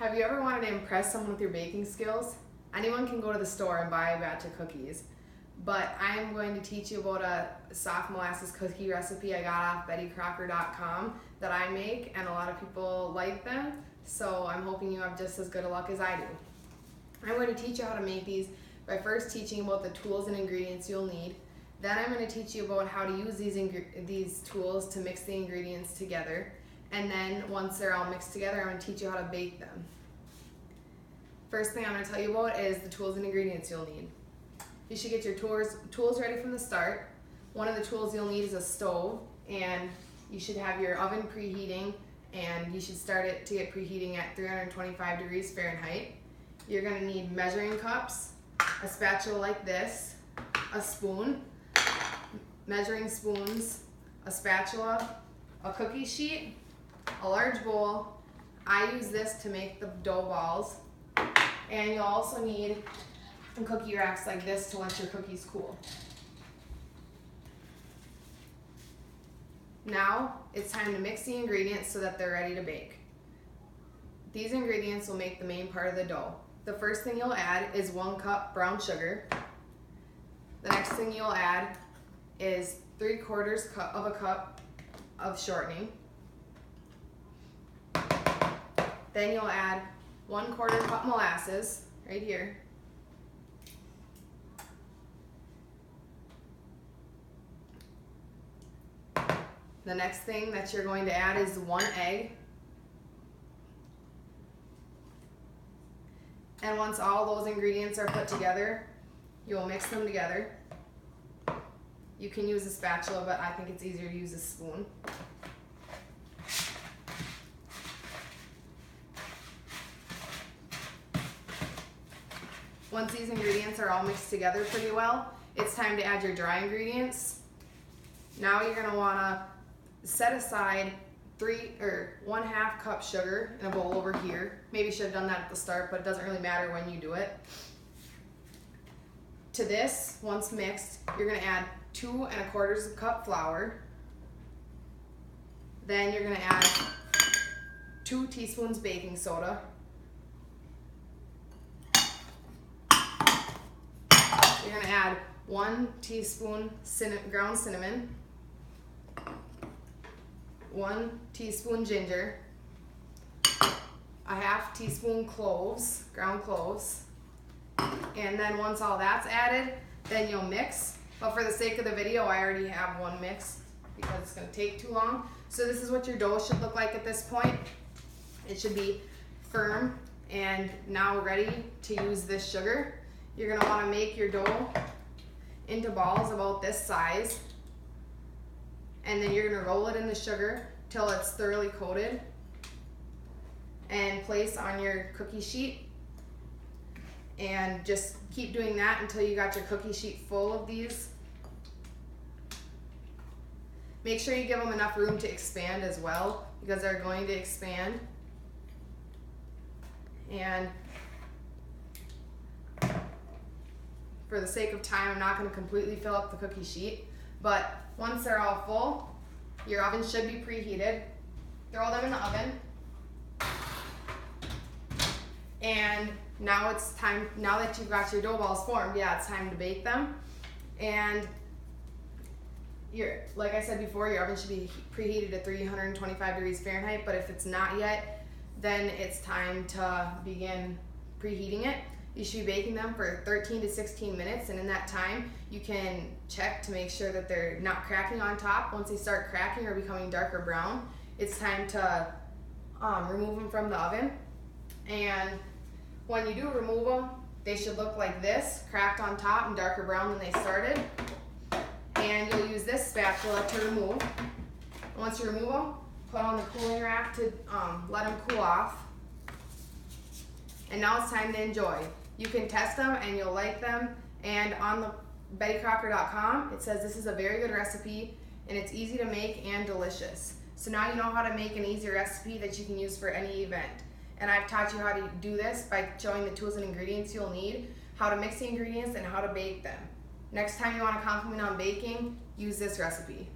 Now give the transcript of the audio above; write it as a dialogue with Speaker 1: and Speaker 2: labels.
Speaker 1: Have you ever wanted to impress someone with your baking skills? Anyone can go to the store and buy a batch of cookies, but I'm going to teach you about a soft molasses cookie recipe I got off bettycrocker.com that I make, and a lot of people like them, so I'm hoping you have just as good a luck as I do. I'm going to teach you how to make these by first teaching about the tools and ingredients you'll need. Then I'm going to teach you about how to use these tools to mix the ingredients together. And then once they're all mixed together, I'm going to teach you how to bake them. First thing I'm going to tell you about is the tools and ingredients you'll need. You should get your tools ready from the start. One of the tools you'll need is a stove, and you should have your oven preheating, and you should start it to get preheating at 325 degrees Fahrenheit. You're going to need measuring cups, a spatula like this, a spoon, measuring spoons, a spatula, a cookie sheet, a large bowl. I use this to make the dough balls, and you'll also need some cookie racks like this to let your cookies cool. Now it's time to mix the ingredients so that they're ready to bake. These ingredients will make the main part of the dough. The first thing you'll add is 1 cup brown sugar. The next thing you'll add is 3/4 cup of a cup of shortening. Then you'll add 1/4 cup molasses right here. The next thing that you're going to add is 1 egg. And once all those ingredients are put together, you'll mix them together. You can use a spatula, but I think it's easier to use a spoon. Once these ingredients are all mixed together pretty well, it's time to add your dry ingredients. Now you're going to want to set aside 1/2 cup sugar in a bowl over here. Maybe you should have done that at the start, but it doesn't really matter when you do it. To this, once mixed, you're going to add 2 1/4 cup flour. Then you're going to add 2 teaspoons baking soda. You're going to add 1 teaspoon ground cinnamon, 1 teaspoon ginger, a 1/2 teaspoon cloves, ground cloves, and then once all that's added, then you'll mix. But for the sake of the video, I already have one mixed because it's going to take too long. So this is what your dough should look like at this point. It should be firm and now ready to use this sugar. You're going to want to make your dough into balls about this size, and then you're going to roll it in the sugar till it's thoroughly coated and place on your cookie sheet, and just keep doing that until you got your cookie sheet full of these. Make sure you give them enough room to expand as well, because they're going to expand. And for the sake of time, I'm not going to completely fill up the cookie sheet, but once they're all full, your oven should be preheated. Throw them in the oven. And now it's time, now that you've got your dough balls formed, it's time to bake them. And like I said before, your oven should be preheated at 325 degrees Fahrenheit, but if it's not yet, then it's time to begin preheating it. You should be baking them for 13 to 16 minutes, and in that time, you can check to make sure that they're not cracking on top. Once they start cracking or becoming darker brown, it's time to remove them from the oven. And when you do remove them, they should look like this, cracked on top and darker brown than they started. And you'll use this spatula to remove. Once you remove them, put on the cooling rack to let them cool off. And now it's time to enjoy. You can test them and you'll like them. And on the bettycrocker.com, it says this is a very good recipe and it's easy to make and delicious. So now you know how to make an easy recipe that you can use for any event. And I've taught you how to do this by showing the tools and ingredients you'll need, how to mix the ingredients, and how to bake them. Next time you want to compliment on baking, use this recipe.